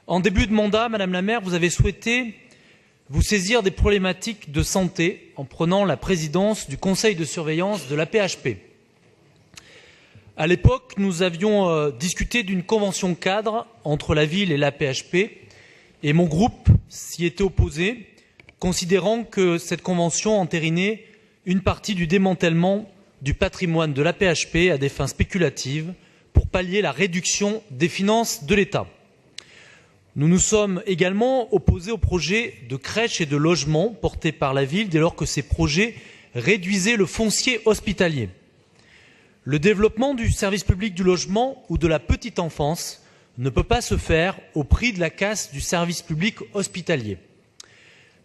En début de mandat, Madame la maire, vous avez souhaité vous saisir des problématiques de santé en prenant la présidence du conseil de surveillance de l'AP-HP. À l'époque, nous avions discuté d'une convention cadre entre la ville et l'AP-HP et mon groupe s'y était opposé, considérant que cette convention entérinait une partie du démantèlement du patrimoine de l'AP-HP à des fins spéculatives pour pallier la réduction des finances de l'État. Nous nous sommes également opposés aux projets de crèches et de logements portés par la ville dès lors que ces projets réduisaient le foncier hospitalier. Le développement du service public du logement ou de la petite enfance ne peut pas se faire au prix de la casse du service public hospitalier.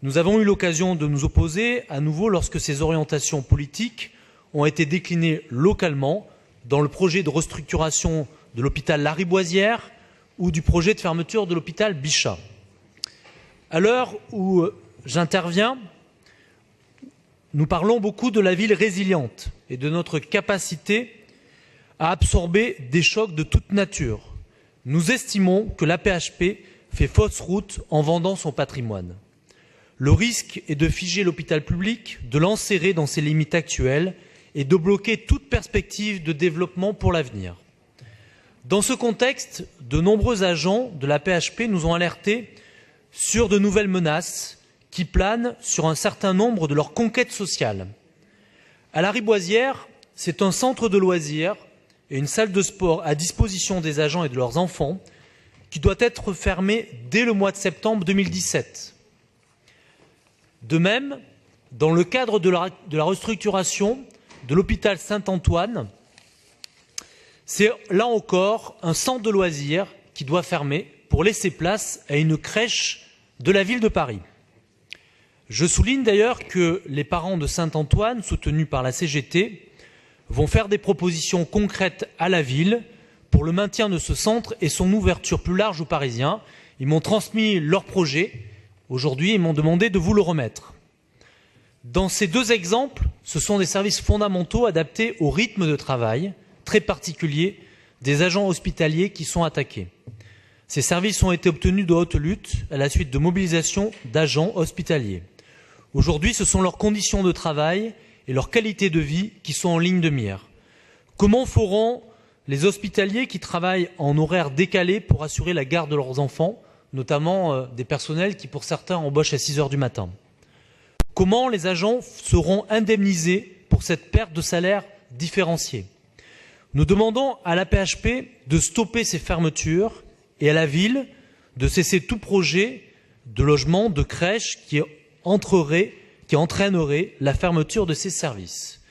Nous avons eu l'occasion de nous opposer à nouveau lorsque ces orientations politiques ont été déclinées localement dans le projet de restructuration de l'hôpital Lariboisière ou du projet de fermeture de l'hôpital Bichat. À l'heure où j'interviens, nous parlons beaucoup de la ville résiliente et de notre capacité à absorber des chocs de toute nature. Nous estimons que l'AP-HP fait fausse route en vendant son patrimoine. Le risque est de figer l'hôpital public, de l'enserrer dans ses limites actuelles et de bloquer toute perspective de développement pour l'avenir. Dans ce contexte, de nombreux agents de l'AP-HP nous ont alertés sur de nouvelles menaces qui planent sur un certain nombre de leurs conquêtes sociales. À Lariboisière, c'est un centre de loisirs et une salle de sport à disposition des agents et de leurs enfants qui doit être fermé dès le mois de septembre 2017. De même, dans le cadre de la restructuration de l'hôpital Saint-Antoine, c'est là encore un centre de loisirs qui doit fermer pour laisser place à une crèche de la ville de Paris. Je souligne d'ailleurs que les parents de Saint-Antoine, soutenus par la CGT, vont faire des propositions concrètes à la ville pour le maintien de ce centre et son ouverture plus large aux Parisiens. Ils m'ont transmis leur projet aujourd'hui et m'ont demandé de vous le remettre. Dans ces deux exemples, ce sont des services fondamentaux adaptés au rythme de travail très particulier des agents hospitaliers qui sont attaqués. Ces services ont été obtenus de haute lutte à la suite de mobilisation d'agents hospitaliers. Aujourd'hui, ce sont leurs conditions de travail et leur qualité de vie qui sont en ligne de mire. Comment feront les hospitaliers qui travaillent en horaire décalé pour assurer la garde de leurs enfants, notamment des personnels qui, pour certains, embauchent à 6 heures du matin? Comment les agents seront indemnisés pour cette perte de salaire différenciée? Nous demandons à l'AP-HP de stopper ces fermetures et à la ville de cesser tout projet de logement, de crèche qui entraînerait la fermeture de ces services.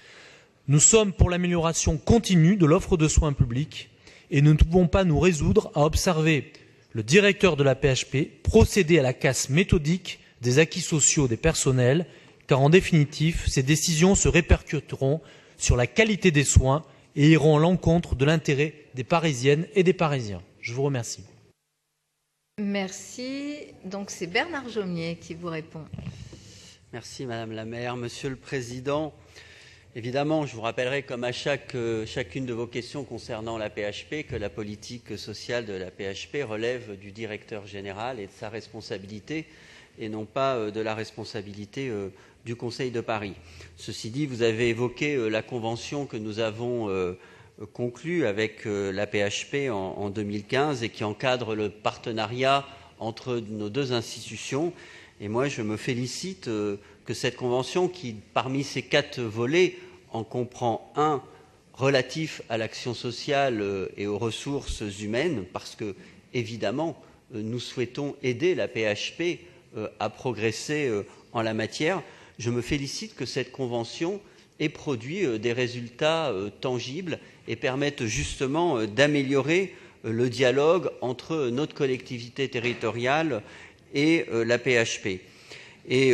Nous sommes pour l'amélioration continue de l'offre de soins publics et nous ne pouvons pas nous résoudre à observer le directeur de l'AP-HP procéder à la casse méthodique des acquis sociaux des personnels, car en définitive, ces décisions se répercuteront sur la qualité des soins et iront à l'encontre de l'intérêt des Parisiennes et des Parisiens. Je vous remercie. Merci. Donc c'est Bernard Jomier qui vous répond. Merci Madame la maire. Monsieur le Président, évidemment, je vous rappellerai comme à chacune de vos questions concernant la PHP que la politique sociale de la PHP relève du directeur général et de sa responsabilité et non pas de la responsabilité du Conseil de Paris. Ceci dit, vous avez évoqué la convention que nous avons conclue avec la PHP en 2015 et qui encadre le partenariat entre nos deux institutions. Et moi, je me félicite que cette convention, qui parmi ses 4 volets en comprend un relatif à l'action sociale et aux ressources humaines, parce que, évidemment, nous souhaitons aider la PHP à progresser en la matière. Je me félicite que cette convention ait produit des résultats tangibles et permette justement d'améliorer le dialogue entre notre collectivité territoriale et la PHP. Et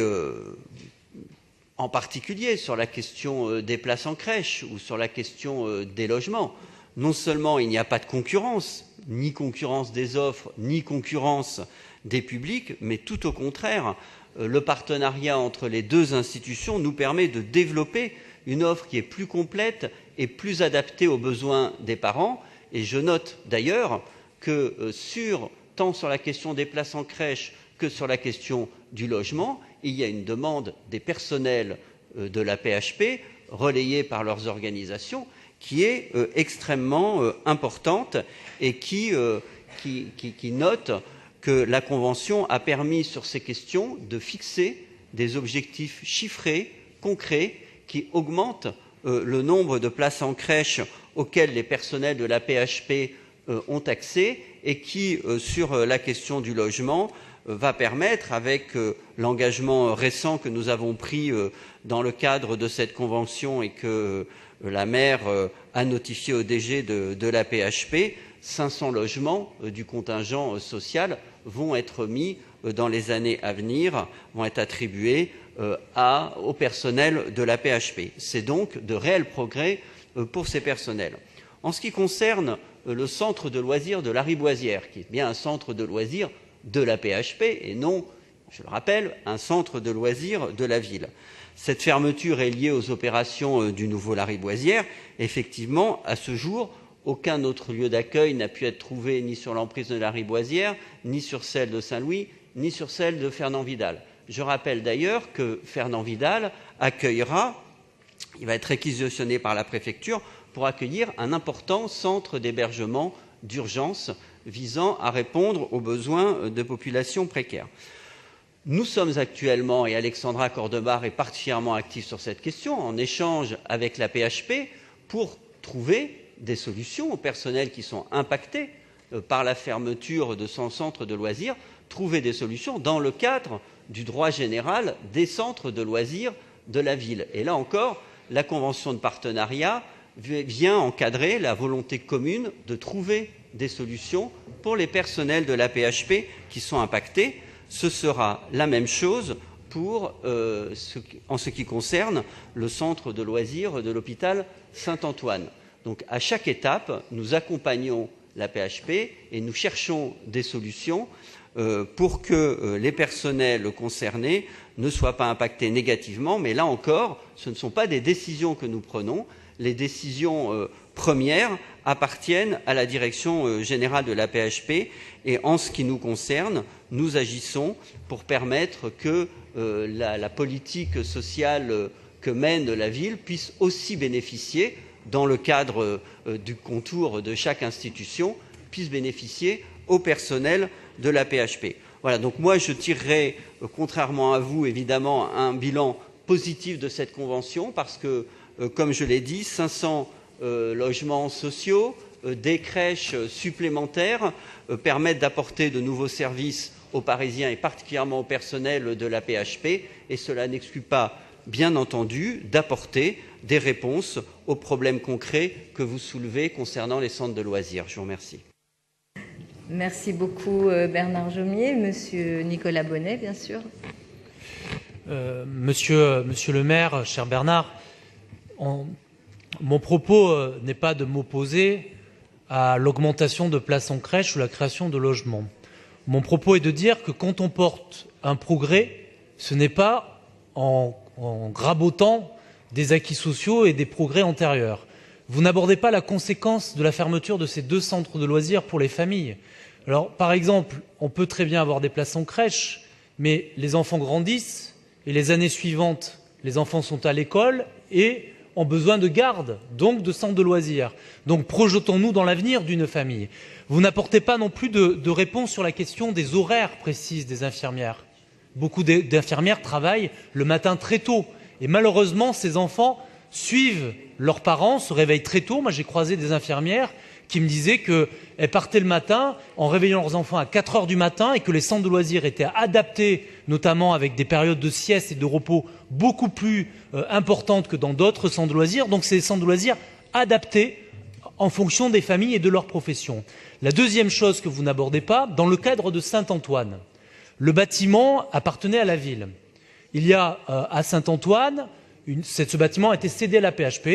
en particulier sur la question des places en crèche ou sur la question des logements, non seulement il n'y a pas de concurrence, ni concurrence des offres, ni concurrence des publics, mais tout au contraire, le partenariat entre les deux institutions nous permet de développer une offre qui est plus complète et plus adaptée aux besoins des parents. Et je note d'ailleurs que sur tant sur la question des places en crèche que sur la question du logement. Il y a une demande des personnels de la PHP, relayée par leurs organisations, qui est extrêmement importante et qui note que la Convention a permis sur ces questions de fixer des objectifs chiffrés, concrets, qui augmentent le nombre de places en crèche auxquelles les personnels de la PHP ont accès et qui, sur la question du logement, va permettre, avec l'engagement récent que nous avons pris dans le cadre de cette convention et que la maire a notifié au DG de la PHP, 500 logements du contingent social vont être mis dans les années à venir, vont être attribués au personnel de la PHP. C'est donc de réels progrès pour ces personnels. En ce qui concerne le centre de loisirs de la Riboisière, qui est bien un centre de loisirs de la PHP et non, je le rappelle, un centre de loisirs de la ville. Cette fermeture est liée aux opérations du nouveau Lariboisière. Effectivement, à ce jour, aucun autre lieu d'accueil n'a pu être trouvé ni sur l'emprise de Lariboisière, ni sur celle de Saint-Louis, ni sur celle de Fernand-Vidal. Je rappelle d'ailleurs que Fernand-Vidal il va être réquisitionné par la préfecture pour accueillir un important centre d'hébergement d'urgence visant à répondre aux besoins de populations précaires. Nous sommes actuellement, et Alexandra Cordebar est particulièrement active sur cette question, en échange avec la PHP pour trouver des solutions aux personnels qui sont impactés par la fermeture de son centre de loisirs, trouver des solutions dans le cadre du droit général des centres de loisirs de la ville. Et là encore, la convention de partenariat vient encadrer la volonté commune de trouver des solutions pour les personnels de la PHP qui sont impactés. Ce sera la même chose en ce qui concerne le centre de loisirs de l'hôpital Saint-Antoine. Donc à chaque étape, nous accompagnons la PHP et nous cherchons des solutions pour que les personnels concernés ne soient pas impactés négativement. Mais là encore, ce ne sont pas des décisions que nous prenons. Les décisions premières appartiennent à la direction générale de la PHP et en ce qui nous concerne, nous agissons pour permettre que la politique sociale que mène la ville puisse aussi bénéficier, dans le cadre du contour de chaque institution, puisse bénéficier au personnel de la PHP. Voilà, donc moi je tirerai, contrairement à vous évidemment, un bilan positif de cette convention parce que, comme je l'ai dit, 500 logements sociaux, des crèches supplémentaires permettent d'apporter de nouveaux services aux Parisiens et particulièrement au personnel de la PHP et cela n'exclut pas, bien entendu, d'apporter des réponses aux problèmes concrets que vous soulevez concernant les centres de loisirs. Je vous remercie. Merci beaucoup Bernard Jomier. Monsieur Nicolas Bonnet, bien sûr. Monsieur le maire, cher Bernard, mon propos n'est pas de m'opposer à l'augmentation de places en crèche ou la création de logements. Mon propos est de dire que quand on porte un progrès, ce n'est pas en grabotant des acquis sociaux et des progrès antérieurs. Vous n'abordez pas la conséquence de la fermeture de ces 2 centres de loisirs pour les familles. Alors, par exemple, on peut très bien avoir des places en crèche, mais les enfants grandissent et les années suivantes, les enfants sont à l'école et ont besoin de garde, donc de centres de loisirs. Donc projetons-nous dans l'avenir d'une famille. Vous n'apportez pas non plus de réponse sur la question des horaires précises des infirmières. Beaucoup d'infirmières travaillent le matin très tôt. Et malheureusement, ces enfants suivent leurs parents, se réveillent très tôt. Moi, j'ai croisé des infirmières qui me disaient qu'elles partaient le matin en réveillant leurs enfants à 4 heures du matin et que les centres de loisirs étaient adaptés, notamment avec des périodes de sieste et de repos beaucoup plus importantes que dans d'autres centres de loisirs. Donc, c'est des centres de loisirs adaptés en fonction des familles et de leur profession. La deuxième chose que vous n'abordez pas, dans le cadre de Saint-Antoine, le bâtiment appartenait à la ville. Il y a à Saint-Antoine, ce bâtiment a été cédé à la PHP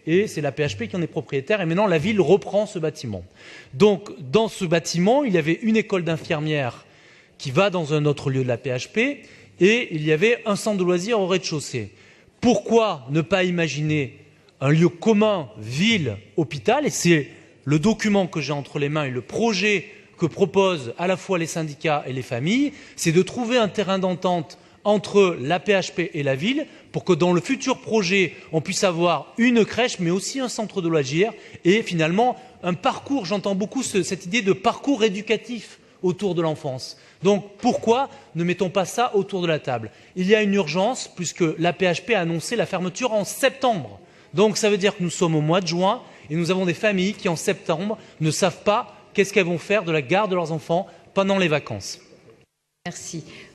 et c'est la PHP qui en est propriétaire et maintenant la ville reprend ce bâtiment. Donc dans ce bâtiment, il y avait une école d'infirmières qui va dans un autre lieu de la PHP et il y avait un centre de loisirs au rez-de-chaussée. Pourquoi ne pas imaginer un lieu commun ville-hôpital? Et c'est le document que j'ai entre les mains et le projet que proposent à la fois les syndicats et les familles, c'est de trouver un terrain d'entente entre la PHP et la ville pour que dans le futur projet, on puisse avoir une crèche, mais aussi un centre de loisirs et finalement un parcours. J'entends beaucoup cette idée de parcours éducatif autour de l'enfance. Donc pourquoi ne mettons pas ça autour de la table? Il y a une urgence puisque la PHP a annoncé la fermeture en septembre. Donc ça veut dire que nous sommes au mois de juin et nous avons des familles qui en septembre ne savent pas qu'est-ce qu'elles vont faire de la garde de leurs enfants pendant les vacances. Merci.